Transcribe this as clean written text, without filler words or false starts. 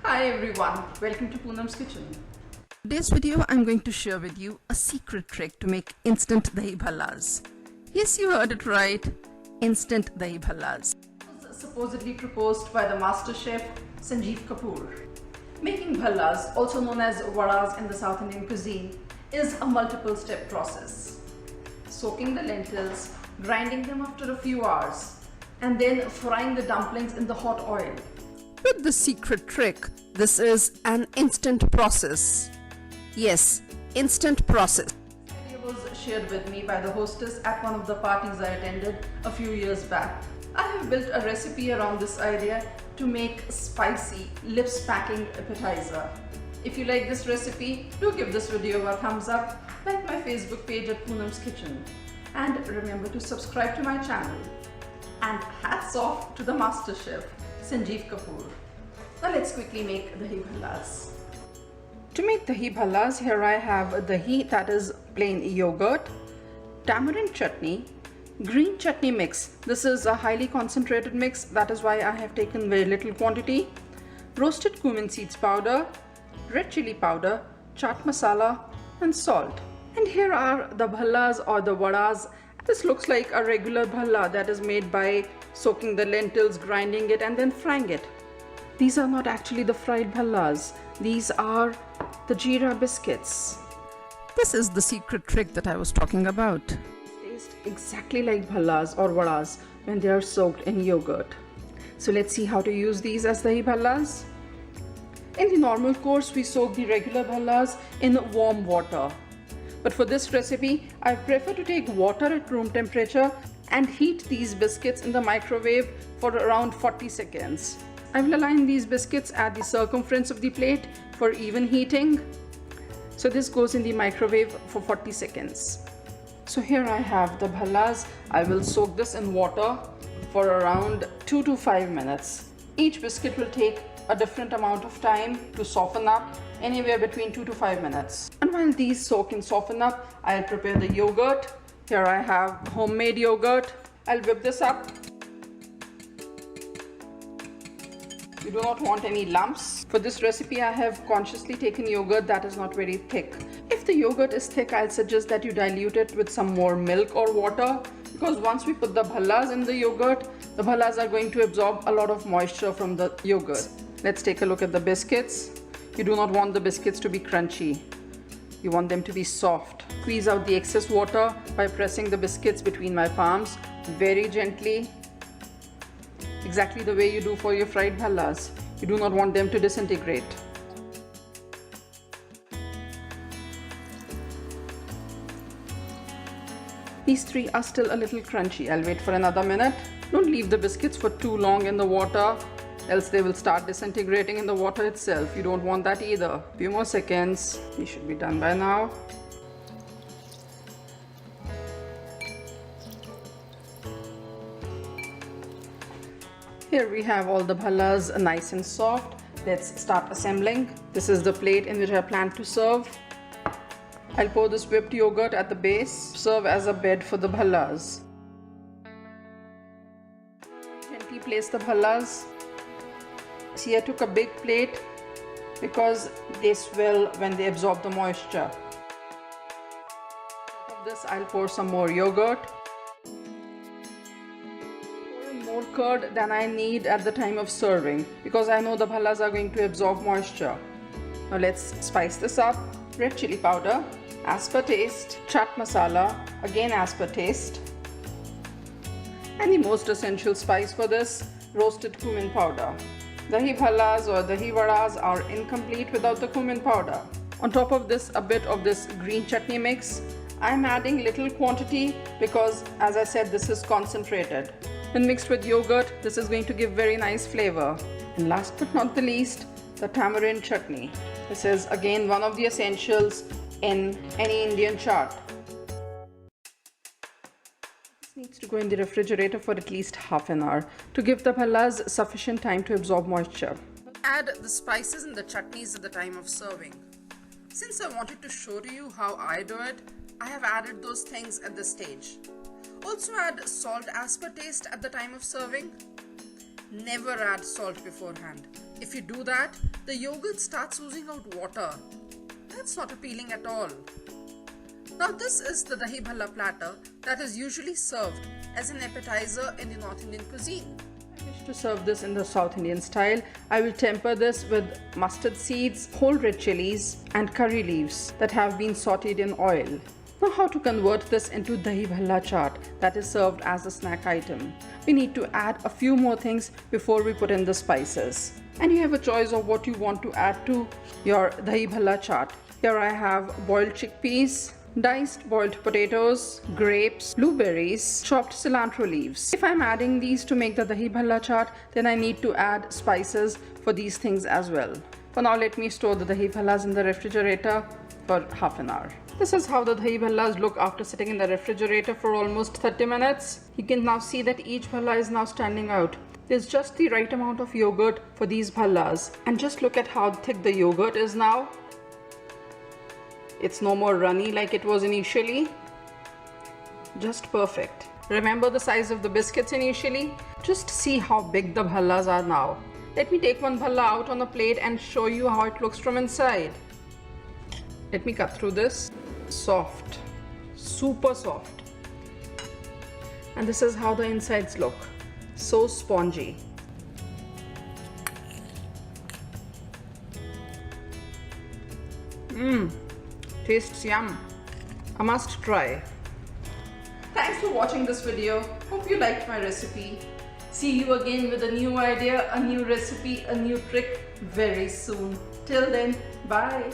Hi everyone, welcome to Poonam's kitchen. Today's video I'm going to share with you a secret trick to make instant Dahi Bhallas. Yes, you heard it right, instant Dahi Bhallas. It was supposedly proposed by the master chef Sanjeev Kapoor. Making bhallas, also known as vadas in the South Indian cuisine, is a multiple step process. Soaking the lentils, grinding them after a few hours, and then frying the dumplings in the hot oil. With the secret trick, this is an instant process. Yes, instant process. It was shared with me by the hostess at one of the parties I attended a few years back. I have built a recipe around this idea to make spicy, lips-packing appetizer. If you like this recipe, do give this video a thumbs up, like my Facebook page at Poonam's Kitchen, and remember to subscribe to my channel. And hats off to the master chef, Sanjeev Kapoor. Now let's quickly make dahi bhallas. To make dahi bhallas, here I have dahi, that is plain yogurt, tamarind chutney, green chutney mix. This is a highly concentrated mix, that is why I have taken very little quantity, roasted cumin seeds powder, red chili powder, chaat masala and salt. And here are the bhallas or the vadas. This looks like a regular bhalla that is made by soaking the lentils, grinding it and then frying it. These are not actually the fried bhallas. These are the jeera biscuits. This is the secret trick that I was talking about. Taste exactly like bhallas or vadas when they are soaked in yogurt. So let's see how to use these as dahi bhallas. In the normal course, we soak the regular bhallas in warm water. But for this recipe, I prefer to take water at room temperature and heat these biscuits in the microwave for around 40 seconds. I will align these biscuits at the circumference of the plate for even heating. So this goes in the microwave for 40 seconds. So here I have the bhallas. I will soak this in water for around 2 to 5 minutes. Each biscuit will take a different amount of time to soften up, anywhere between 2 to 5 minutes. And while these soak and soften up, I'll prepare the yogurt. Here I have homemade yogurt. I'll whip this up. You do not want any lumps. For this recipe, I have consciously taken yogurt that is not very thick. If the yogurt is thick, I'll suggest that you dilute it with some more milk or water, because once we put the bhallas in the yogurt, the bhallas are going to absorb a lot of moisture from the yogurt. Let's take a look at the biscuits. You do not want the biscuits to be crunchy. You want them to be soft. Squeeze out the excess water by pressing the biscuits between my palms very gently. Exactly the way you do for your fried bhallas. You do not want them to disintegrate. These three are still a little crunchy. I'll wait for another minute. Don't leave the biscuits for too long in the water, else they will start disintegrating in the water itself. You don't want that either. Few more seconds. We should be done by now. Here we have all the bhallas nice and soft. Let's start assembling. This is the plate in which I plan to serve. I'll pour this whipped yogurt at the base. Serve as a bed for the bhallas. Gently place the bhallas. See, I took a big plate because they swell when they absorb the moisture. On top of this, I'll pour some more yogurt. Pour in more curd than I need at the time of serving because I know the bhallas are going to absorb moisture. Now let's spice this up. Red chili powder, as per taste. Chaat masala, again as per taste. And the most essential spice for this, roasted cumin powder. Dahi bhallas or dahi vadas are incomplete without the cumin powder. On top of this, a bit of this green chutney mix. I'm adding little quantity because, as I said, this is concentrated. When mixed with yogurt, this is going to give very nice flavor. And last but not the least, the tamarind chutney. This is again one of the essentials in any Indian chaat. Needs to go in the refrigerator for at least half an hour to give the bhallas sufficient time to absorb moisture. Add the spices and the chutneys at the time of serving. Since I wanted to show to you how I do it, I have added those things at this stage. Also add salt as per taste at the time of serving. Never add salt beforehand. If you do that, the yogurt starts oozing out water. That's not appealing at all. Now this is the Dahi Bhalla platter that is usually served as an appetizer in the North Indian cuisine. I wish to serve this in the South Indian style. I will temper this with mustard seeds, whole red chilies and curry leaves that have been sauteed in oil. Now how to convert this into Dahi Bhalla chaat that is served as a snack item. We need to add a few more things before we put in the spices. And you have a choice of what you want to add to your Dahi Bhalla chaat. Here I have boiled chickpeas, diced boiled potatoes, grapes, blueberries, chopped cilantro leaves. If I'm adding these to make the Dahi Bhalla chaat, then I need to add spices for these things as well. For now, let me store the Dahi Bhallas in the refrigerator for half an hour. This is how the Dahi Bhallas look after sitting in the refrigerator for almost 30 minutes. You can now see that each bhalla is now standing out. There's just the right amount of yogurt for these bhallas. And just look at how thick the yogurt is now. It's no more runny like it was initially. Just perfect. Remember the size of the biscuits initially? Just see how big the bhallas are now. Let me take one bhalla out on a plate and show you how it looks from inside. Let me cut through this. Soft. Super soft. And this is how the insides look. So spongy. Tastes yum. A must try. Thanks for watching this video. Hope you liked my recipe. See you again with a new idea, a new recipe, a new trick very soon. Till then, bye.